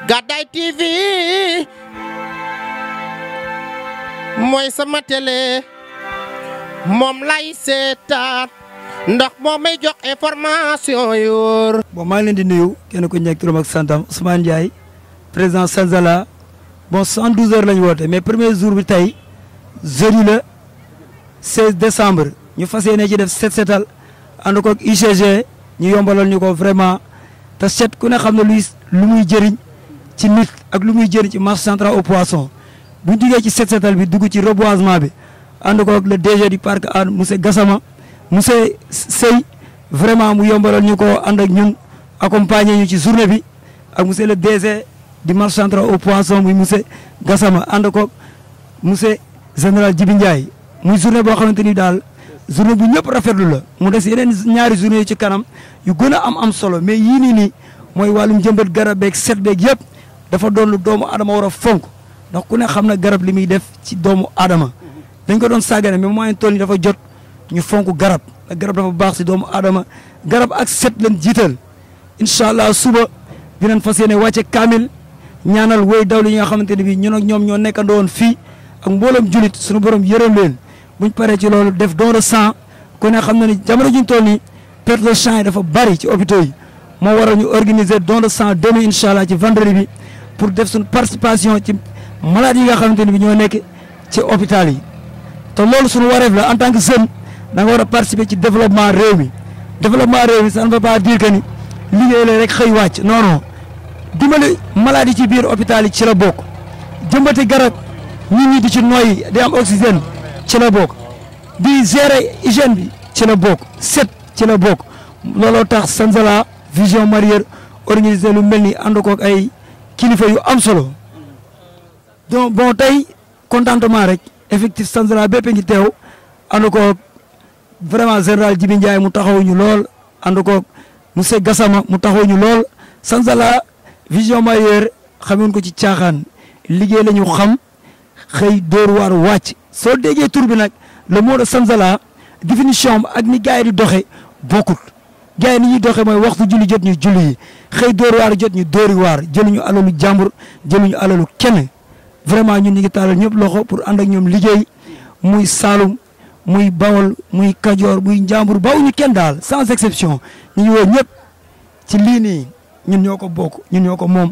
Gàddaay TV mooy sama télé moom lay seetaan ndax moo may jox information yor. bon maa ngi leen di nuyu kenn ku nekk turam ak santam Ousmane Ndiaye président Sanzala bon 112 heures la ñu woote mais premier jour bi tey jeudi le 16 décembre ñu fas yéene ci def set setal ànd ko ak UCG ñu yombalal ñu ko vraiment te set ku ne xam ne lu muy jëriñ ci nit ak lu muy jëriñ ci marché central au poisson bu ñu jugee ci set setal bi dugg ci reboisement bi ànd ko ak le DG du parc an monsieur Gassama monsieur Sey vraiment mu yombalal ñu ko ànd ak ñun accompagner ñu ci journée bi ak monsieur le DG du marché central au poisson muy monsieur Gassama ànd ko monsieur général Djibi Ndiaye muy journée boo xamante ni daal journée bu ñëpp rafetlu la mu des yeneen ñaari journée yu ci kanam yu gën a am solo mais yii nii mooy wàllum jëmbat garab beeg set beeg yëpp dafa doon lu doomu adama war a fonk ndax ku ne xam na garab li muy def ci doomu adama dañ ko doon sàggane mais moyen toll ni dafa jot ñu fonk garab garab dafa baax si doomu adama garab ak set leen jiital incha allah suba dinañ fas yéene wàcce kaamil ñaanal woy dawli yi nga xamante ne bii ñun ak ñoom ñoo nekkandoo woon fii ak mbooloom julit suñu borom yërëm leen buñ paree ci loolu def don de sang ku ne xam na ni jamono juñ toll nii perte de sang yi dafa bari ci hôpitaux yi moo waral ñu organiser don de sang demain incha allah ci vendredi bi pour def suñu participation ci malade yi nga xamante ne bi ñoo nekk ci hôpital yi te loolu suñu wareef la en tant que jeune da nga war a participer ci développement réew mi ça ne veut pas dire que ni liggéey la rek xëy wàcc non non dimbali malade yi ci biir hôpital yi ci la bokk jëmbati garab nit ñi di ci noyyi di am oxygène ci la bokk di gérer hygiène bi ci la bokk set ci la bokk looloo tax Sanzala vision Mareyeur organiser lu mel ni ànd ko ak ay kilifa yu am solo donc bon tey contentement rek effectif Sanzala bépp ngi teew ànd ko vraiment général Djibi Ndiaye mu taxawuñu lool ànd ko monsieur Gassama mu taxawuñu lool Sanzala vision Mareyeur xamoon ko ci caaxaan liggéey la ñu xam xëy dóor waar wàcc soo déggee tur bi nag le mot de Sanzala définition ak ni gars yi di doxe bokkut gars yi ni ñuy doxee mooy waxtu julli jot ñu julli yi xëy dóor waar jot ñu dóori waar jëluñu alalu jàmbur jëluñu alalu kenn vraiment ñun ñu ngi taalal ñëpp loxo pour ànd ak ñoom liggéey muy Saalum muy Bawol muy Kajoor muy Njàmbur bawuñu kenn daal sans exception ñu ngi woo ñëpp ci lii nii ñun ñoo ko bokk ñun ñoo ko moom.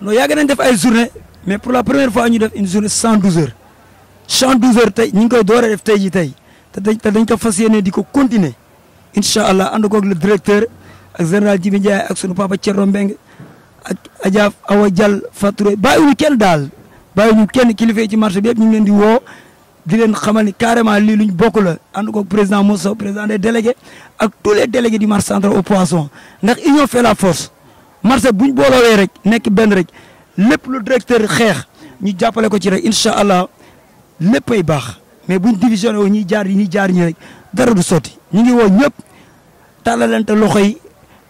non yàgg nañ def ay journée mais pour la première fois ñu def une journée 112 heures 112 heures tey ñu ngi koy door a def tey jii tey te dañ ko fas yéene di ko continuer incha allah ànd koog le directeur ak général Djibi Ndiaye ak sunu papa Thierno Mbeng ak Adja Awa Diall Faturé bàyyiwuñu kenn daal bàyyiwuñu kenn kilifa yi ci marché bi yëpp ñu ngi leen di woo di leen xamal ni carrément lii luñ bokk la ànd koog président Moussa président des délégués ak tous les délégués du marché central au poisson ndax union fait la force. marché buñ booloowee rek nekk benn rek lépp lu directeur xeex ñu jàppale ko ci rek incha allah léppay baax mais buñ divisionné woo ñi jaar ñi rek dara du sotti ñu ngi woo ñëpp tàllalante loxo yi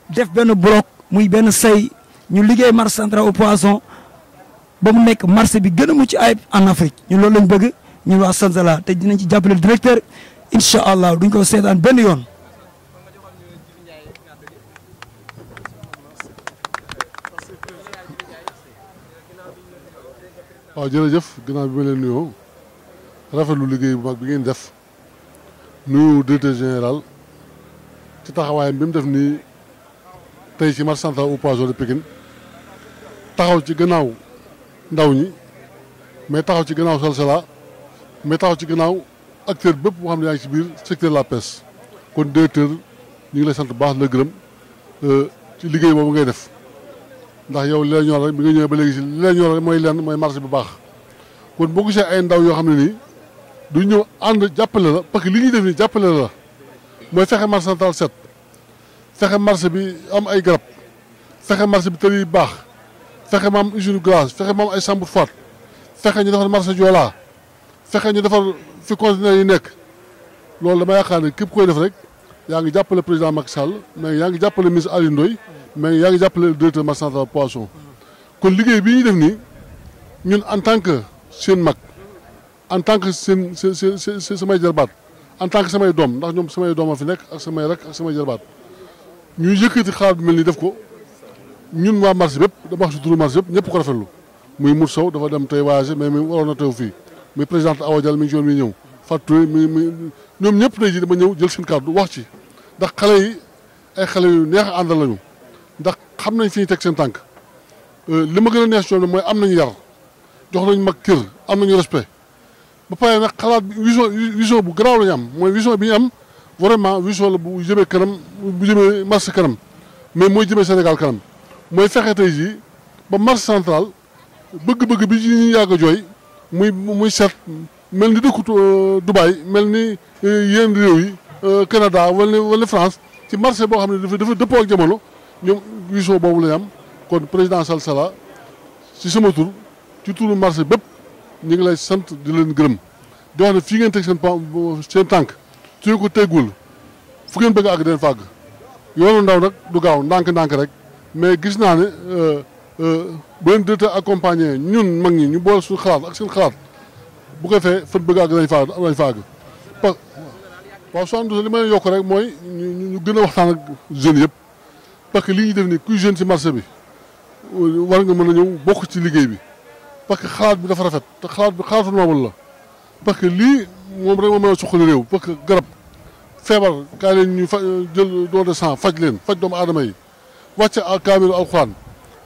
def benn bloc muy benn say ñu liggéey marché central au poisson ba mu nekk marché bi gën a mucc ayib en Afrique ñun loolu lañ bëgg ñun waa Sanzala te dinañ ci jàppale directeur incha allah duñ ko seetaan benn yoon. waaw jërëjëf ginnaaw bi ma leen nuyoo rafetlu liggéey bu mag bi ngeen def nuyu directeur général ci taxawaayam bi mu def nii tey ci marché central au poisson de Pikine taxaw ci gannaaw ndaw ñi mais taxaw ci gannaaw Sanzala mais taxaw ci gannaaw acteur bépp boo xam ne yaa ngi ci biir secteur de la pêche kon directeur ñu ngi lay sant bu baax la gërëm ci liggéey boobu ngay def. ndax yow li la ñor rek bi nga ñëwee ba léegi si li la ñor rek mooy lenn mooy marché bu baax kon boo gisee ay ndaw yoo xam ne nii du ñëw ànd jàppale la parce que li ñuy def nii jàppale la mooy fexe marché central set fexe marché bi am ay garab fexe marché bi tëri baax fexe ma am usine glace fexe ma am ay chambre froide fexe ñu defar marché Joola fexe ñu defar fi conteneur yi nekk loolu dama yaakaar ne képp koy def rek yaa ngi jàppale président Macky Sall mais yaa ngi jàppale ministre Aliou Ndoye mais yaa ngi jàppale directeur marché central poisson kon liggéey bii ñu def nii ñun en tant que seen mag en tant que seen samay jarbaat en tant que samay doom ndax ñoom samay doom a fi nekk ak samay rek ak samay jarbaat ñuy yëkkati xalaat bi mel ni def ko ñun waa marché bépp dama wax si turu marché bépp ñëpp ko rafetlu muy Mour Sow dafa dem tey voyagé mais mi waroon na teew fii muy présidente Awa Dial mi ngi ci yoon mi ñëw Fatou mi ñoom ñëpp tey jii dama ñëw jël seen kàddu wax ci ndax xale yi ay xale yu neex a àndal lañu ndax xam nañ fi ñu teg seen tànk li ma gën a neex ci ñoom mooy am nañu yar jox nañu mag kër am nañu respect ba pare nag xalaat vision bu garaaw la ñu am mooy vision bi ñu am vraiment vision la bu jëmee kanam bu jëmee marché kanam mais mooy jëmee Sénégal kanam mooy fexe tey jii ba marché central bëgg-bëgg bi ñu yàgg a jooy muy set mel ni dëkku Dubaï mel ni yenn réew yi Canada wala France ci marché boo xam ne dafa dëppoo ak jamono ñoom vision boobu la ñu am kon président Salsala ci sama tur ci turu marché bépp ñu ngi lay sant di leen gërëm di wax ne fii ngeen teg seen tànk su ko teggul fu ngeen bëgg a àgg den fàgg yoonu ndaw nag du gaaw ndànk-ndànk rek mais gis naa ne bu leen directeur accompagné ñun mag ñi ñu boole suñu xalaat ak seen xalaat bu ko fee fan bëgg a àgg dañ fa àgg waaw 72 li ma leen yokk rek mooy ñu gën a waxtaan ak jeunes yëpp parce que li ñuy def ni kuy jeune ci marché bi war nga mën a ñëw bokk ci liggéey bi parce que xalaat bi dafa rafet te xalaat bi xalaatu noobal la parce que lii moom rek moo mën a suqali réew parce que garab feebar kaay leen ñu jël don de sang faj leen faj doomu aadama yi wàcce kaamilu alxuraan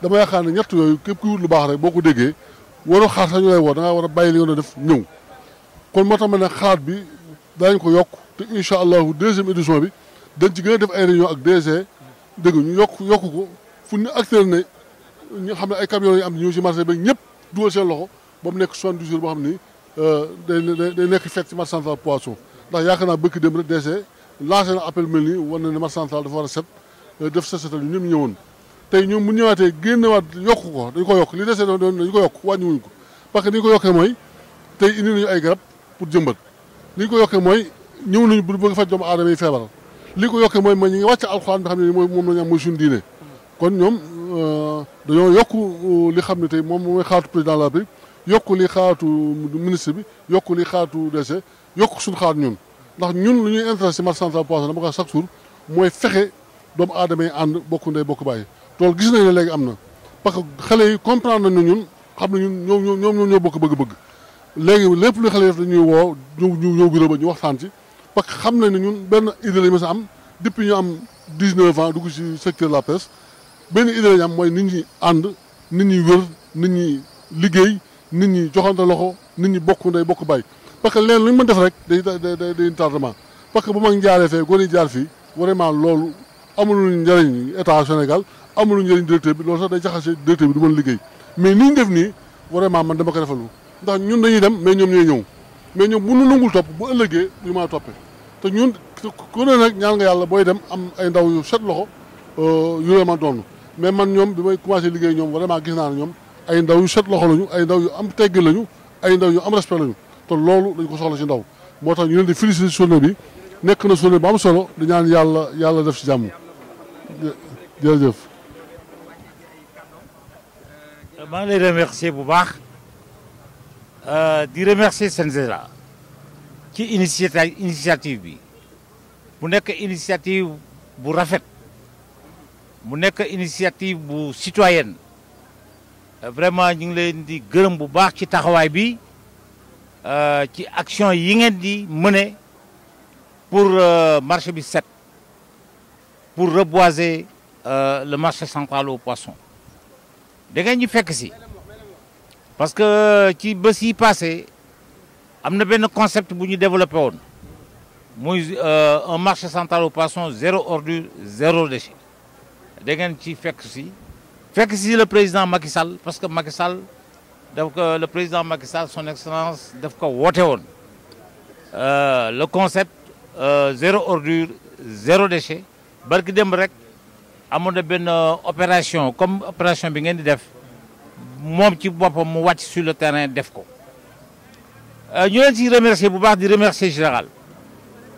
dama yaakaar ne ñett yooyu képp kuy wut lu baax rek boo ko déggee waroo xaar sax ñu lay woo da ngaa war a bàyyi li nga doon def ñëw kon moo tax ma ne xalaat bi daañu ko yokk te incha allahu deuxième édition bi dañ ci gën a def ay réunion ak DG dégg ñu yokk ko fu ñu acteur ne ñu xam ne ay camions yi am ñëw ci marché bi ñëpp dugal seen loxo ba mu nekk 70 jours boo xam ni day nekk fête ci marché central poisson ndax yaakaar naa bëkk dem rek DG lancé na appel mel nii war na ne marché central dafa war a set def setal ñu ñëpp ñëwoon tey ñoom bu ñëwaatee génnewaat yokk ko dañu ko yokk li dese dañu ko yokk wàññiwuñ ko parce que ni ñu ko yokkee mooy tey indi nañu ay garab pour jëmbat li ñu ko yokkee mooy ñëw nañu bu bëgg faj doomu aadama yi feebaral li ko yokkee mooy ñu ngi wàcc alxuraan bi xam ne mooy moom la ñu am mooy suñu diine kon ñoom dañoo yokk li xam ne tey moom mooy xaatu président de la République yokk li xaatu ministre bi yokk li xaatu DC yokk suñu xaat ñun ndax ñun lu ñuy intéressé marché central poisson dama ko chaque jour mooy fexe doomu aadama yi ànd bokk ndey bokk bàyyi loolu gis nañ ne léegi am na parce que xale yi comprendre nañ ñun xam ne ñun ñoo bokk bëgg-bëgg léegi lépp lu xale yi def dañuy woo ñëw bureau ba ñu waxtaan ci parce que xam nañ ne ñun benn idée la ñu mës a am depuis ñu am 19 ans dugg ci secteur de la presse benn idée la ñu am mooy nit ñi ànd nit ñi wër nit ñi liggéey nit ñi joxante loxo nit ñi bokk ndey bokk bàyyi parce que leen lu ñu mën def rek day tardement parce que bu mag jaaree fee góor yi jaar fii vraiment loolu amul njëriñ état Sénégal amul njëriñ directeur bi loolu sax day jaxase directeur bi du mën liggéey mais ni ñu def nii vraiment man dama ko rafetlu ndax ñun dañuy dem mais ñoom ñooy ñëw mais ñoom bu nu nangul topp bu ëllëgee du maa toppee te ñun ku ne nag ñaan nga yàlla booy dem am ay ndaw yu set loxo yu ma doon mais man ñoom bi may commencé liggéey ñoom vraiment gis naa ne ñoom ay ndaw yu set loxo lañu ay ndaw yu am tegg lañu ay ndaw yu am respect lañu te loolu dañ ko soxla ci ndaw moo tax ñu leen di féliciter journée bi nekk na journée bu am solo di ñaan yàlla def ci jàmm jërëjëf. maa ngi lay remercier bu baax di remercier Senzala ci initiative bi mu nekk initiative bu rafet mu nekk initiative bu citoyenne vraiment ñu ngi leen di gërëm bu baax ci taxawaay bi ci action yi ngeen di mener pour marché bi set pour reboiser le marché central aux poissons da ngeen ñu fekk si parce que ci bés yi passé am na benn concept bu ñu développé woon muy un marché central aux poissons zéro ordure zéro déchet da ngeen ci fekk si le président Macky Sall parce que Macky Sall le président Macky Sall son excellence daf ko woote woon le concept zéro ordure zéro déchet barki dem rek amoon na benn opération comme opération bi ngeen di def moom ci boppam mu wàcc sur le terrain def ko ñu leen ci remercier bu baax di remercier général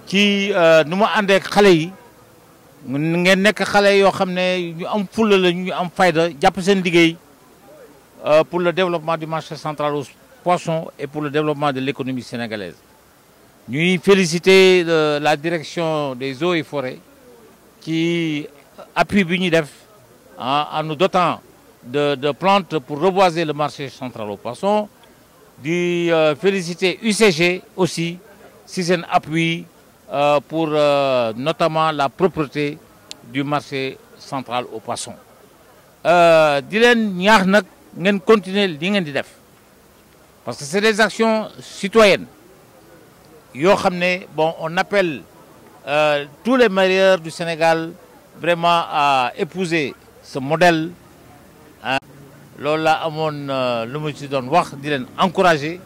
ci nu mu àndee ak xale yi ngeen nekk xale yoo xam ne ñu am fulla la ñu am fayda jàpp seen liggéey pour le développement du marché central poisson et pour le développement de l'économie sénégalaise. Nous féliciter la direction des eaux et forêts qui appuie BUNIDEF en nous dotant de plantes pour reboiser le marché central aux poissons. Féliciter UCG aussi si c'est un appui pour notamment la propreté du marché central aux poissons. Di leen ñaax nag ngeen continuer li ngeen di def parce que c'est des actions citoyennes yoo xam ne bon on appelle tous les mareyeurs du Sénégal vraiment à épouser ce modèle. Loolu la amoon lu ma ci doon wax di leen encourager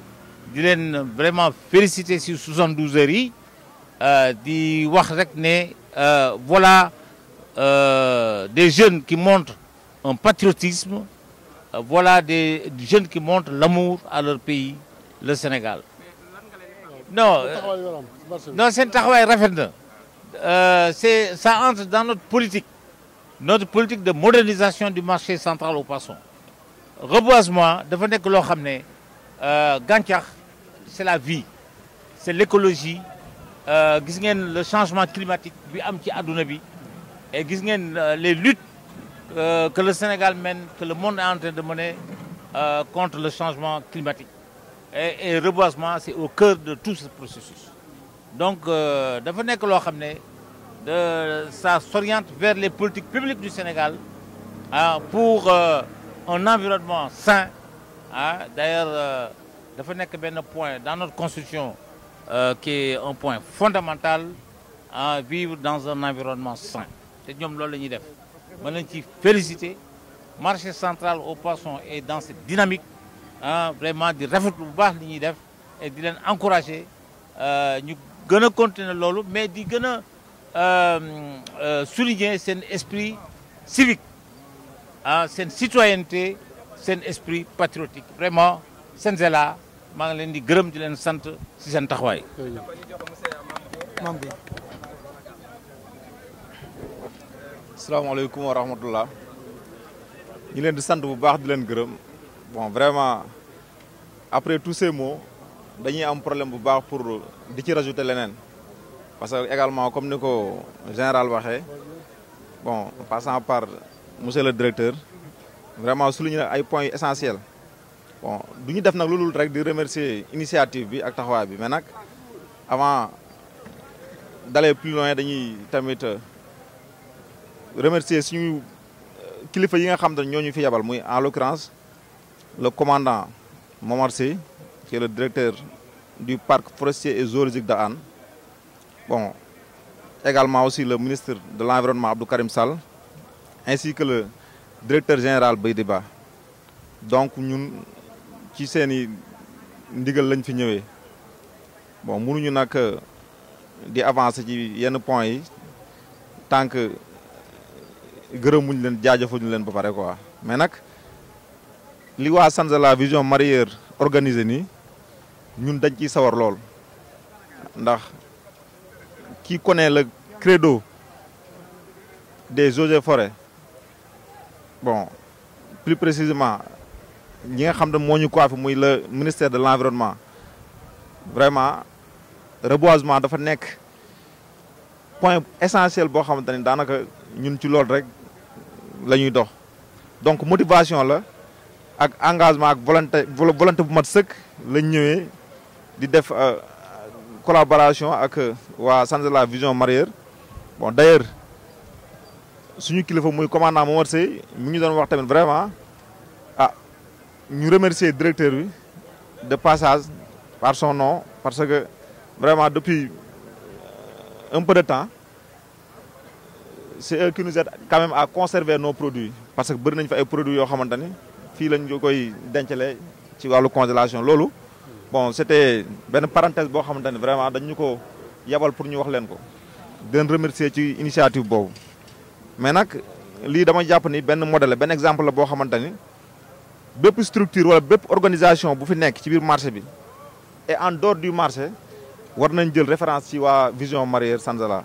di leen vraiment féliciter sur 72 heures yi di wax rek ne voilà des jeunes qui montrent un patriotisme, voilà des jeunes qui montrent l'amour à leur pays, le Sénégal. Non, c'est un travail rafet na. Ça entre dans notre politique de modernisation du marché central aux poissons. Reboisement, dafa nekk loo xam ne gàncax c'est la vie, c'est l'écologie. Gis ngeen le changement climatique bi am ci àdduna bi et gis ngeen les luttes que le Sénégal mène, que le monde est en train de mener contre le changement climatique. Et reboisement, c'est au cœur de tout ce processus. Donc, dafa nekk loo xam ne ça s'oriente vers les politiques publiques du Sénégal pour un environnement sain. D'ailleurs, dafa nekk benn point dans notre constitution qui est un point fondamental à vivre dans un environnement sain. te ñoom loolu la ñuy def. mën nañ ci féliciter marché central aux poissons est dans cette dynamique vraiment di rafetlu bu baax li ñuy def et di leen encourager ñu gën a continuer loolu mais di gën a souligner seen esprit civique seen citoyenneté seen esprit patriotique vraiment Senzela maa ngi leen di gërëm di leen sant ci seen taxawaay. Asalaamaaleykum wa rahmatullah ñu leen di sant bu baax di leen gërëm bon vraiment après tous ces mots dañuy am problème bu baax pour di ci rajouter leneen parce que également comme ni ko général waxee bon passant par monsieur le directeur vraiment souligner ay points yu essentiels bon du ñu def nag loolu rek di remercier initiative bi ak taxawaay bi mais nag avant d'aller plus loin dañuy tamit remercier suñu kilifa yi nga xam ne ñoo ñu fi yabal muy en l'occurrence le commandant Momar Sy qui est le directeur du parc forestier et zoologique de Hann bon également aussi le ministre de l'environnement Abdou Karim Sall ainsi que le directeur général Baydi Ba donc ñun ci seeni ndigal lañ fi ñëwee bon mënuñu nag di avancer ci yenn points yi tant que gërëmuñ leen jaajëfuñu leen ba pare quoi mais nag li waa Senzala vision mareyeur organisé nii ñun dañ ciy sawar lool ndax qui connaît le credo des eaux et forêts bon plus précisément ñi nga xam ne moo ñu coiffé muy le ministère de l'environnement vraiment reboisement dafa nekk point essentiel boo xamante ni daanaka ñun ci loolu rek la ñuy dox donc motivation la ak engagement ak volonté bu mat sëkk lañ ñëwee di def collaboration ak waa Senzala vision mareyeur bon d'ailleurs suñu kilifa muy commandant Momar Sy mi ngi doon wax tamit vraiment ñu remercier directeur bi de passage par son nom parce que vraiment depuis un peu de temps c'est eux qui nous aident quand même à conserver nos produits parce que bëri nañ fa ay produits yoo xamante ni fii lañ koy dencale ci wàllu congélation loolu bon c'était benn parenthèse boo xamante ni vraiment dañ ñu ko yabal pour ñu wax leen ko di leen remercier ci initiative boobu mais nag lii dama jàpp ni benn modèle benn exemple la boo xamante ni bépp structure wala bépp organisation bu fi nekk ci biir marché bi et en dehors du marché war nañ jël référence ci waa vision mareyeur Senzala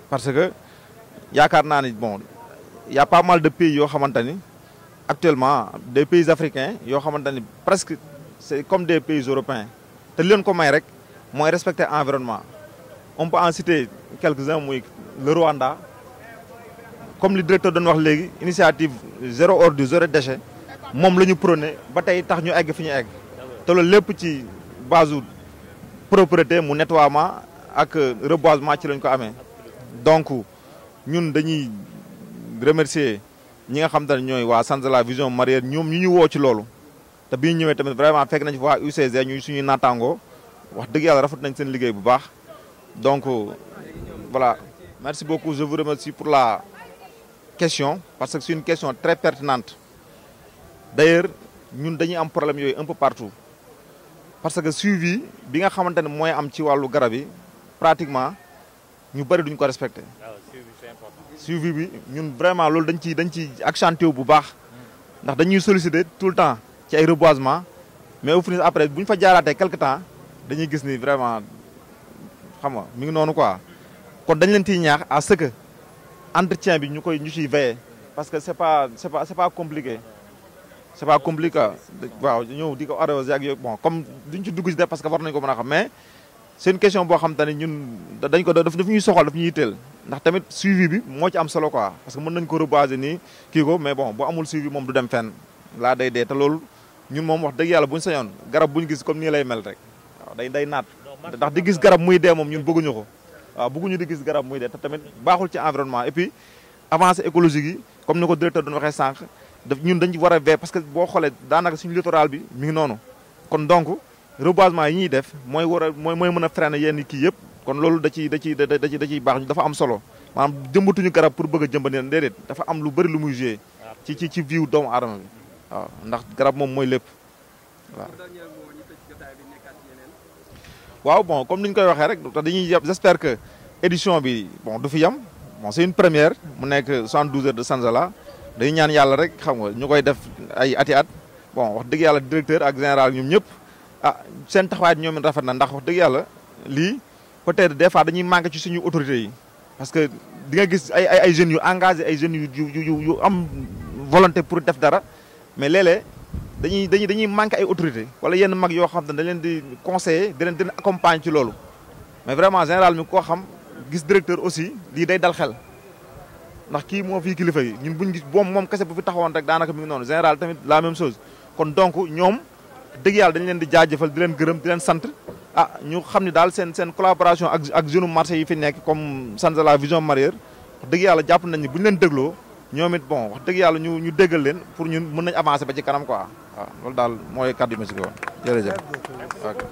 parce que yaakaar naa ni bon y a pas mal de pays yoo xamante ni actuellement des pays africains yoo xamante ni presque c'est comme des pays européens te li leen ko may rek mooy respecter environnement. On peut en citer quelques-uns muy le Rwanda comme le directeur doon wax léegi initiative zéro ordure zéro déchet moom la ñu prôné ba tey tax ñu egg fi ñu egg te loolu lépp ci base propreté mu nettoiement ak reboisement ci lañ ko amee. Donc ñun dañuy remercier ñi nga xam te ne ñooy waa Sanzala Vision Mareyeur ñoom ñu woo ci loolu te bi ñu ñëwee tamit vraiment fekk nañ fi waa UCG ñuy suñuy naataangoo wax dëgg yàlla rafet nañ seen liggéey bu baax. Donc voilà, merci beaucoup, je vous remercie pour la question parce que c'est une question très pertinente. D'ailleurs ñun dañuy am problème yooyu un peu partout parce que suivi bi nga xamante ne mooy am ci wàllu garab yi pratiquement ñu bëri duñ ko respecté. Suivi bi ñun vraiment loolu dañ ciy accentué bu baax ndax dañuy solliciter tout le temps ci ay reboisement mais au final après bu ñu fa jaaraatee quelque temps dañuy gis ni vraiment xam nga mi ngi noonu quoi kon dañ leen ciy ñaax à ce que entretien bi ñu ciy veiller parce que c'est pas compliqué. C'est pas compliqué waaw ñëw di ko arrosé ak yooyu bon comme duñ ci dugg ci def parce que war nañu ko mën a xam mais c'est une question boo xam te ne ñun dañ ko daf ñuy soxal daf ñuy yitteel ndax tamit suivi bi moo ci am solo quoi parce que mën nañ ko reboiser nii kii ko mais bon bu amul suivi moom du dem fenn laa day dee te loolu ñun moom wax dëgg yàlla buñ sañoon garab buñ gis comme nii lay mel rek waaw day naat ndax di gis garab muy dee moom ñun bëgguñu ko waaw bëgguñu di gis garab muy dee te tamit baaxul ci environnement et puis avancée écologique yi comme ni ko directeur doon waxee sànq ñun dañ ci war a veiller parce que boo xoolee daanaka suñu littoral bi mi ngi noonu kon donc reboisement yi ñuy def mooy mën a freiner yenn kii yëpp kon loolu da ciy baax dafa am solo maanaam jëmbatuñu garab pour bëgg a jëmbat déedéet dafa am lu bëri lu muy joué ci vie doomu aadama bi waaw ndax garab moom mooy lépp waaw bon comme ni ñu koy waxee rek dañuy j'espère que édition bi bon du fi yam bon c'est une première mu nekk 72 heures de Sanzala dañuy ñaan yàlla rek xam nga ñu koy def ay ati at bon wax dëgg yàlla directeur ak général ñoom ñëpp seen taxawaay ñoom it rafet na ndax wax dëgg yàlla lii peut-être des fois dañuy manqué ci suñu autorités yi parce que di nga gis ay jeunes yu engagé ay jeunes yu am volonté pour def dara mais léeg-léeg dañuy manqué ay autorités wala yenn mag yoo xam ne dañ leen di conseiller di leen accompagner ci loolu mais vraiment général mi koo xam gis directeur aussi lii day dal xel ndax kii moo fii kilifa yi ñun buñ gis moom kese bu fi taxawoon rek daanaka mi ngi noonu général tamit la même chose kon donc ñoom dëgg yàlla dañ leen di jaajëfal di leen gërëm di leen sant ñu xam ni daal seen collaboration ak jeune marché yi fi nekk comme Sanzala Vision Mareyeur wax dëgg yàlla jàpp nañ ni bu ñu leen dégloo ñoom it bon wax dëgg yàlla ñu déggal leen pour ñun mën nañ avancer ba ci kanam quoi waaw loolu daal mooy kàddu yi ma si ko woon jërëjëf